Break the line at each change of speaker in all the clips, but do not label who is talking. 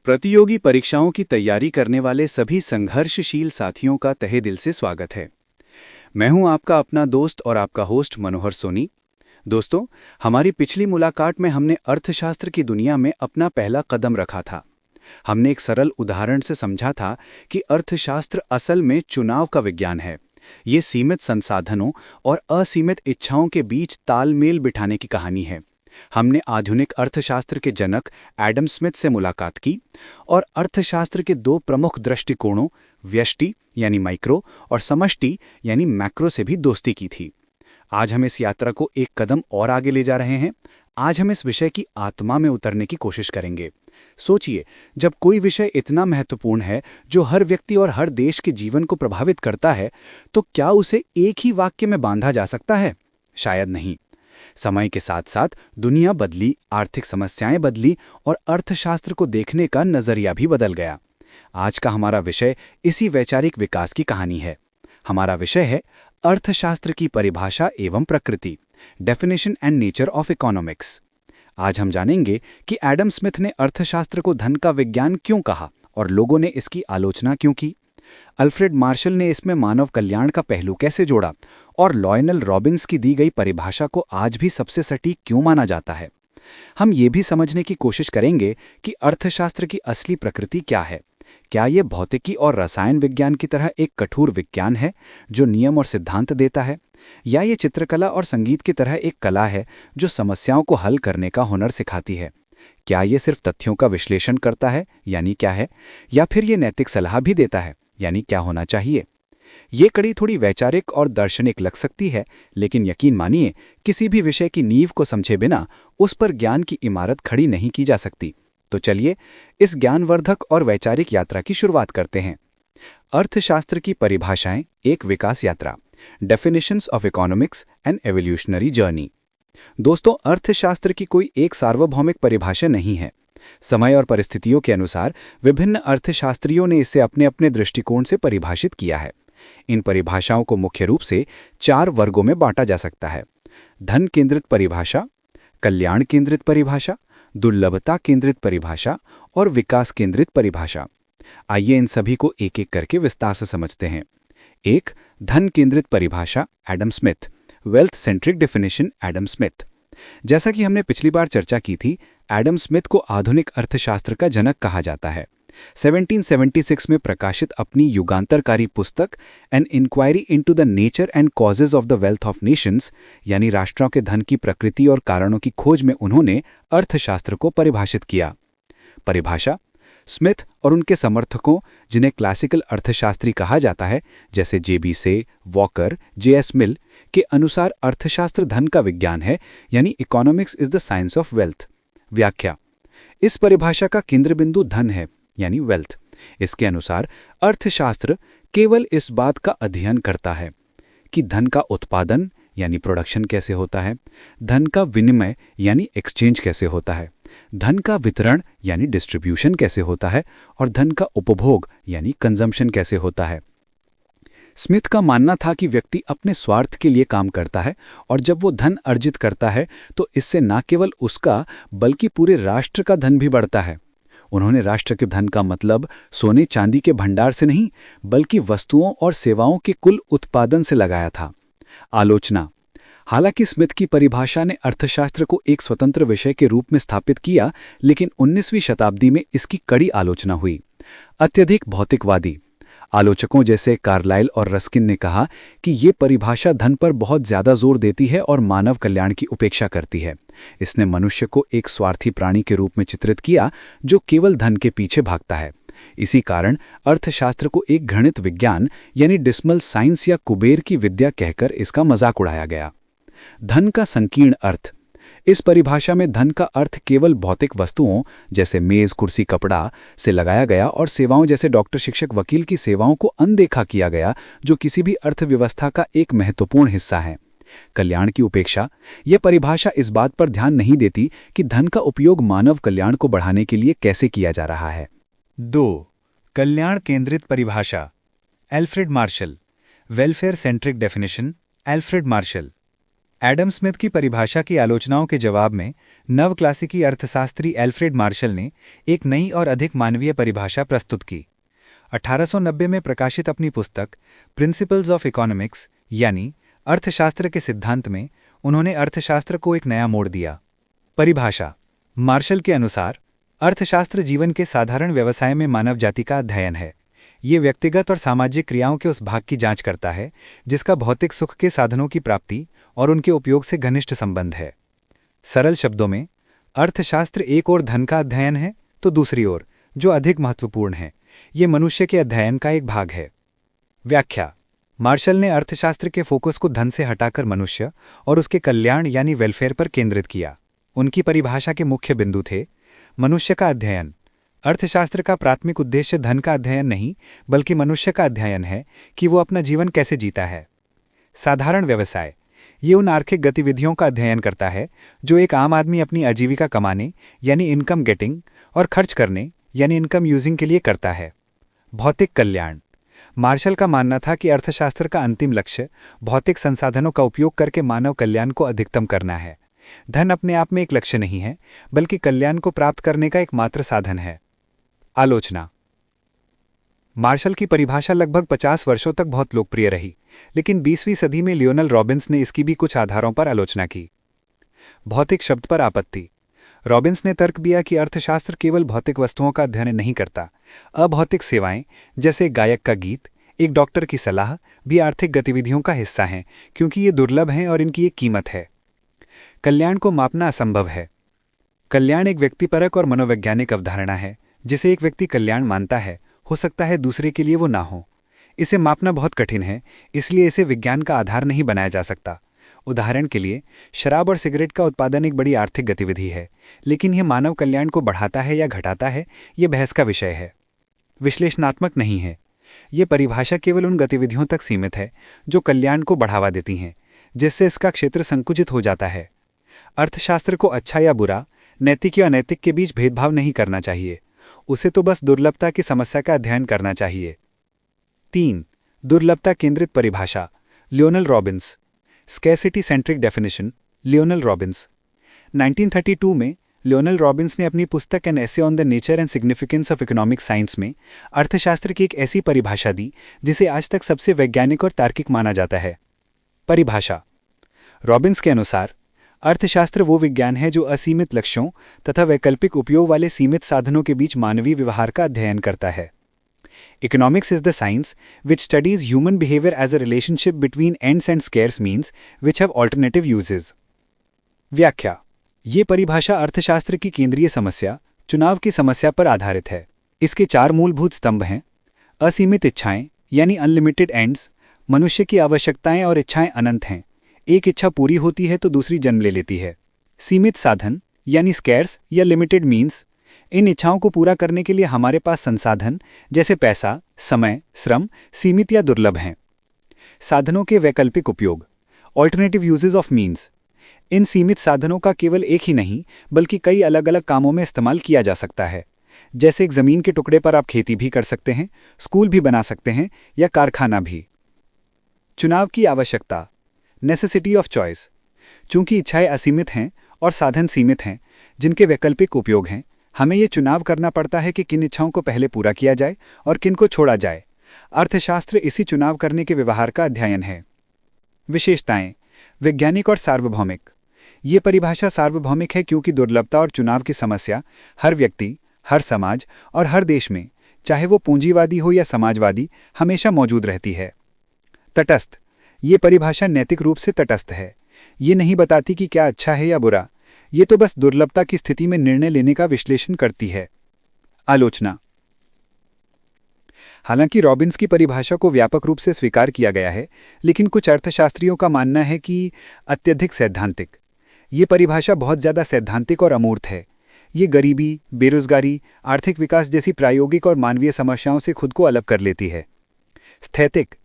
प्रतियोगी परीक्षाओं की तैयारी करने वाले सभी संघर्षशील साथियों का तहे दिल से स्वागत है। मैं हूं आपका अपना दोस्त और आपका होस्ट मनोहर सोनी। दोस्तों, हमारी पिछली मुलाकात में हमने अर्थशास्त्र की दुनिया में अपना पहला कदम रखा था। हमने एक सरल उदाहरण से समझा था कि अर्थशास्त्र असल में चुनाव का विज्ञान है। ये सीमित संसाधनों और असीमित इच्छाओं के बीच तालमेल बिठाने की कहानी है। हमने आधुनिक अर्थशास्त्र के जनक एडम स्मिथ से मुलाकात की और अर्थशास्त्र के दो प्रमुख दृष्टिकोणों, व्यष्टि यानी माइक्रो और समष्टि यानी मैक्रो से भी दोस्ती की थी। आज हम इस यात्रा को एक कदम और आगे ले जा रहे हैं। आज हम इस विषय की आत्मा में उतरने की कोशिश करेंगे। सोचिए, जब कोई विषय इतना महत्वपूर्ण है, जो हर व्यक्ति और हर देश के जीवन को प्रभावित करता है, तो क्या उसे एक ही वाक्य में बांधा जा सकता है? शायद नहीं। समय के साथ साथ दुनिया बदली, आर्थिक समस्याएं बदली और अर्थशास्त्र को देखने का नजरिया भी बदल गया। आज का हमारा विषय इसी वैचारिक विकास की कहानी है। हमारा विषय है अर्थशास्त्र की परिभाषा एवं प्रकृति, definition and nature of economics. आज हम जानेंगे कि एडम स्मिथ ने अर्थशास्त्र को धन का विज्ञान क्यों कहा और लोगों ने इसकी आलोचना क्यों की। अल्फ्रेड मार्शल ने इसमें मानव कल्याण का पहलू कैसे जोड़ा और लॉयनल रॉबिन्स की दी गई परिभाषा को आज भी सबसे सटीक क्यों माना जाता है। हम ये भी समझने की कोशिश करेंगे कि अर्थशास्त्र की असली प्रकृति क्या है। क्या ये भौतिकी और रसायन विज्ञान की तरह एक कठोर विज्ञान है जो नियम और सिद्धांत देता है, या ये चित्रकला और संगीत की तरह एक कला है जो समस्याओं को हल करने का हुनर सिखाती है। क्या ये सिर्फ तथ्यों का विश्लेषण करता है, यानी क्या है, या फिर ये नैतिक सलाह भी देता है, यानी क्या होना चाहिए। ये कड़ी थोड़ी वैचारिक और दार्शनिक लग सकती है, लेकिन यकीन मानिए, किसी भी विषय की नींव को समझे बिना उस पर ज्ञान की इमारत खड़ी नहीं की जा सकती। तो चलिए इस ज्ञानवर्धक और वैचारिक यात्रा की शुरुआत करते हैं। अर्थशास्त्र की परिभाषाएं, एक विकास यात्रा, definitions of economics and evolutionary journey. दोस्तों, अर्थशास्त्र की कोई एक सार्वभौमिक परिभाषा नहीं है। समय और परिस्थितियों के अनुसार विभिन्न अर्थशास्त्रियों ने इसे अपने अपने दृष्टिकोण से परिभाषित किया है। इन परिभाषाओं को मुख्य रूप से 4 वर्गों में बांटा जा सकता है: धन केंद्रित परिभाषा, कल्याण केंद्रित परिभाषा, दुर्लभता केंद्रित परिभाषा और विकास केंद्रित परिभाषा। आइए इन सभी को एक एक करके विस्तार से समझते हैं। एक, धन केंद्रित परिभाषा, Adam Smith, wealth centric definition, Adam Smith. जैसा कि हमने पिछली बार चर्चा की थी, एडम स्मिथ को आधुनिक अर्थशास्त्र का जनक कहा जाता है। 1776 में प्रकाशित अपनी युगांतरकारी पुस्तक an inquiry into the nature and causes of the wealth of nations, यानी राष्ट्रों के धन की प्रकृति और कारणों की खोज में उन्होंने अर्थशास्त्र को परिभाषित किया। परिभाषा: स्मिथ और उनके समर्थकों, जिन्हें क्लासिकल अर्थशास्त्री कहा जाता है, जैसे जेबी से, वॉकर, जेएस मिल, के अनुसार अर्थशास्त्र धन का विज्ञान है, यानी economics is the science of wealth. व्याख्या: इस परिभाषा का केंद्र बिंदु धन है, यानी वेल्थ। इसके अनुसार अर्थशास्त्र केवल इस बात का अध्ययन करता है कि धन का उत्पादन यानी प्रोडक्शन कैसे होता है, धन का विनिमय यानी एक्सचेंज कैसे होता है, धन का वितरण यानी डिस्ट्रीब्यूशन कैसे होता है और धन का उपभोग यानी कंजम्पशन कैसे होता है। स्मिथ का मानना था कि व्यक्ति अपने स्वार्थ के लिए काम करता है और जब वो धन अर्जित करता है तो इससे न केवल उसका बल्कि पूरे राष्ट्र का धन भी बढ़ता है। उन्होंने राष्ट्र के धन का मतलब सोने चांदी के भंडार से नहीं, बल्कि वस्तुओं और सेवाओं के कुल उत्पादन से लगाया था। आलोचना: हालांकि स्मिथ की परिभाषा ने अर्थशास्त्र को एक स्वतंत्र विषय के रूप में स्थापित किया, लेकिन 19वीं शताब्दी में इसकी कड़ी आलोचना हुई। अत्यधिक भौतिकवादी आलोचकों जैसे कार्लाइल और रस्किन ने कहा कि ये परिभाषा धन पर बहुत ज्यादा जोर देती है और मानव कल्याण की उपेक्षा करती है। इसने मनुष्य को एक स्वार्थी प्राणी के रूप में चित्रित किया जो केवल धन के पीछे भागता है। इसी कारण अर्थशास्त्र को एक घृणित विज्ञान यानी डिस्मल साइंस या कुबेर की विद्या कहकर इसका मजाक उड़ाया गया। धन का संकीर्ण अर्थ: इस परिभाषा में धन का अर्थ केवल भौतिक वस्तुओं जैसे मेज, कुर्सी, कपड़ा से लगाया गया और सेवाओं जैसे डॉक्टर, शिक्षक, वकील की सेवाओं को अनदेखा किया गया, जो किसी भी अर्थव्यवस्था का एक महत्वपूर्ण हिस्सा है। कल्याण की उपेक्षा: यह परिभाषा इस बात पर ध्यान नहीं देती कि धन का उपयोग मानव कल्याण को बढ़ाने के लिए कैसे किया जा रहा है। 2. कल्याण केंद्रित परिभाषा, Alfred Marshall, welfare centric definition, Alfred Marshall. Adam Smith की परिभाषा की आलोचनाओं के जवाब में नवक्लासिकी अर्थशास्त्री एल्फ्रेड मार्शल ने एक नई और अधिक मानवीय परिभाषा प्रस्तुत की। 1890 में प्रकाशित अपनी पुस्तक प्रिंसिपल्स ऑफ इकोनॉमिक्स यानी अर्थशास्त्र के सिद्धांत में उन्होंने अर्थशास्त्र को एक नया मोड़ दिया। परिभाषा: मार्शल के अनुसार अर्थशास्त्र जीवन के साधारण व्यवसाय में मानव जाति का अध्ययन है। ये व्यक्तिगत और सामाजिक क्रियाओं के उस भाग की जांच करता है जिसका भौतिक सुख के साधनों की प्राप्ति और उनके उपयोग से घनिष्ठ संबंध है। सरल शब्दों में, अर्थशास्त्र एक ओर धन का अध्ययन है तो दूसरी ओर, जो अधिक महत्वपूर्ण है, ये मनुष्य के अध्ययन का एक भाग है। व्याख्या: मार्शल ने अर्थशास्त्र के फोकस को धन से हटाकर मनुष्य और उसके कल्याण यानी वेलफेयर पर केंद्रित किया। उनकी परिभाषा के मुख्य बिंदु थे: मनुष्य का अध्ययन: अर्थशास्त्र का प्राथमिक उद्देश्य धन का अध्ययन नहीं बल्कि मनुष्य का अध्ययन है कि वो अपना जीवन कैसे जीता है। साधारण व्यवसाय: ये उन आर्थिक गतिविधियों का अध्ययन करता है जो एक आम आदमी अपनी आजीविका कमाने यानी इनकम गेटिंग और खर्च करने यानी इनकम यूजिंग के लिए करता है। भौतिक कल्याण: मार्शल का मानना था कि अर्थशास्त्र का अंतिम लक्ष्य भौतिक संसाधनों का उपयोग करके मानव कल्याण को अधिकतम करना है। धन अपने आप में एक लक्ष्य नहीं है बल्कि कल्याण को प्राप्त करने का एकमात्र साधन है। आलोचना: मार्शल की परिभाषा लगभग 50 वर्षों तक बहुत लोकप्रिय रही, लेकिन 20वीं सदी में लियोनल रॉबिन्स ने इसकी भी कुछ आधारों पर आलोचना की। भौतिक शब्द पर आपत्ति: रॉबिन्स ने तर्क दिया कि अर्थशास्त्र केवल भौतिक वस्तुओं का अध्ययन नहीं करता। अभौतिक सेवाएं जैसे गायक का गीत, एक डॉक्टर की सलाह भी आर्थिक गतिविधियों का हिस्सा हैं क्योंकि ये दुर्लभ हैं और इनकी एक कीमत है। कल्याण को मापना असंभव है: कल्याण एक व्यक्तिपरक और मनोवैज्ञानिक अवधारणा है। जिसे एक व्यक्ति कल्याण मानता है, हो सकता है दूसरे के लिए वो ना हो। इसे मापना बहुत कठिन है, इसलिए इसे विज्ञान का आधार नहीं बनाया जा सकता। उदाहरण के लिए, शराब और सिगरेट का उत्पादन एक बड़ी आर्थिक गतिविधि है, लेकिन यह मानव कल्याण को बढ़ाता है या घटाता है, ये बहस का विषय है। विश्लेषणात्मक नहीं है: ये परिभाषा केवल उन गतिविधियों तक सीमित है जो कल्याण को बढ़ावा देती हैं, जिससे इसका क्षेत्र संकुचित हो जाता है। अर्थशास्त्र को अच्छा या बुरा, नैतिक या अनैतिक के बीच भेदभाव नहीं करना चाहिए। उसे तो बस दुर्लभता की समस्या का अध्ययन करना चाहिए। 3. दुर्लभता केंद्रित परिभाषा: Lionel Robins. Scarcity centric definition: Lionel Robins. 1932 में लियोनल रॉबिन्स ने अपनी पुस्तक an essay on the nature and significance of economic science में अर्थशास्त्र की एक ऐसी परिभाषा दी जिसे आज तक सबसे वैज्ञानिक और तार्किक माना जाता है। परिभाषा: रॉबिन्स के अनुसार अर्थशास्त्र वो विज्ञान है जो असीमित लक्ष्यों तथा वैकल्पिक उपयोग वाले सीमित साधनों के बीच मानवीय व्यवहार का अध्ययन करता है। Economics is the science which studies human behavior as a relationship between ends and scarce means which have alternative uses. व्याख्या: ये परिभाषा अर्थशास्त्र की केंद्रीय समस्या, चुनाव की समस्या पर आधारित है। इसके 4 मूलभूत स्तंभ हैं: असीमित इच्छाएं यानी अनलिमिटेड एंड्स। मनुष्य की आवश्यकताएं और इच्छाएं अनंत हैं। एक इच्छा पूरी होती है तो दूसरी जन्म ले लेती है। सीमित साधन यानी स्कैर्स या लिमिटेड मीन्स। इन इच्छाओं को पूरा करने के लिए हमारे पास संसाधन जैसे पैसा, समय, श्रम सीमित या दुर्लभ हैं। साधनों के वैकल्पिक उपयोग: ऑल्टरनेटिव यूजेस ऑफ मीन्स। इन सीमित साधनों का केवल एक ही नहीं बल्कि कई अलग अलग कामों में इस्तेमाल किया जा सकता है। जैसे एक जमीन के टुकड़े पर आप खेती भी कर सकते हैं, स्कूल भी बना सकते हैं या कारखाना भी। चुनाव की आवश्यकता: नेसेसिटी ऑफ चॉइस। चूंकि इच्छाएं असीमित हैं और साधन सीमित हैं जिनके वैकल्पिक उपयोग हैं, हमें ये चुनाव करना पड़ता है कि किन इच्छाओं को पहले पूरा किया जाए और किन को छोड़ा जाए। अर्थशास्त्र इसी चुनाव करने के व्यवहार का अध्ययन है। विशेषताएं: वैज्ञानिक और सार्वभौमिक। ये परिभाषा सार्वभौमिक है क्योंकि दुर्लभता और चुनाव की समस्या हर व्यक्ति, हर समाज और हर देश में, चाहे वो पूंजीवादी हो या समाजवादी, हमेशा मौजूद रहती है। तटस्थ: ये परिभाषा नैतिक रूप से तटस्थ है। ये नहीं बताती कि क्या अच्छा है या बुरा, ये तो बस दुर्लभता की स्थिति में निर्णय लेने का विश्लेषण करती है। आलोचना: हालांकि रॉबिन्स की परिभाषा को व्यापक रूप से स्वीकार किया गया है, लेकिन कुछ अर्थशास्त्रियों का मानना है कि अत्यधिक सैद्धांतिक। ये परिभाषा बहुत ज़्यादा सैद्धांतिक और अमूर्त है। ये गरीबी, बेरोजगारी, आर्थिक विकास जैसी प्रायोगिक और मानवीय समस्याओं से खुद को अलग कर लेती है। स्थैतिक: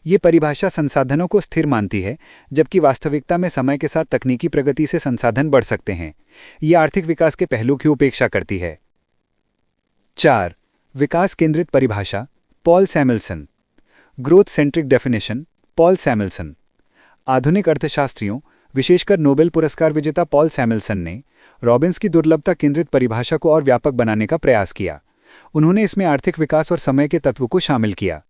ये परिभाषा संसाधनों को स्थिर मानती है, जबकि वास्तविकता में समय के साथ तकनीकी प्रगति से संसाधन बढ़ सकते हैं। ये आर्थिक विकास के पहलू की उपेक्षा करती है। 4. विकास केंद्रित परिभाषा: Paul Samuelson. Growth centric definition: Paul Samuelson. आधुनिक अर्थशास्त्रियों, विशेषकर नोबेल पुरस्कार विजेता पॉल सैमुएल्सन ने रॉबिन्स की दुर्लभता केंद्रित परिभाषा को और व्यापक बनाने का प्रयास किया। उन्होंने इसमें आर्थिक विकास और समय के तत्व को शामिल किया।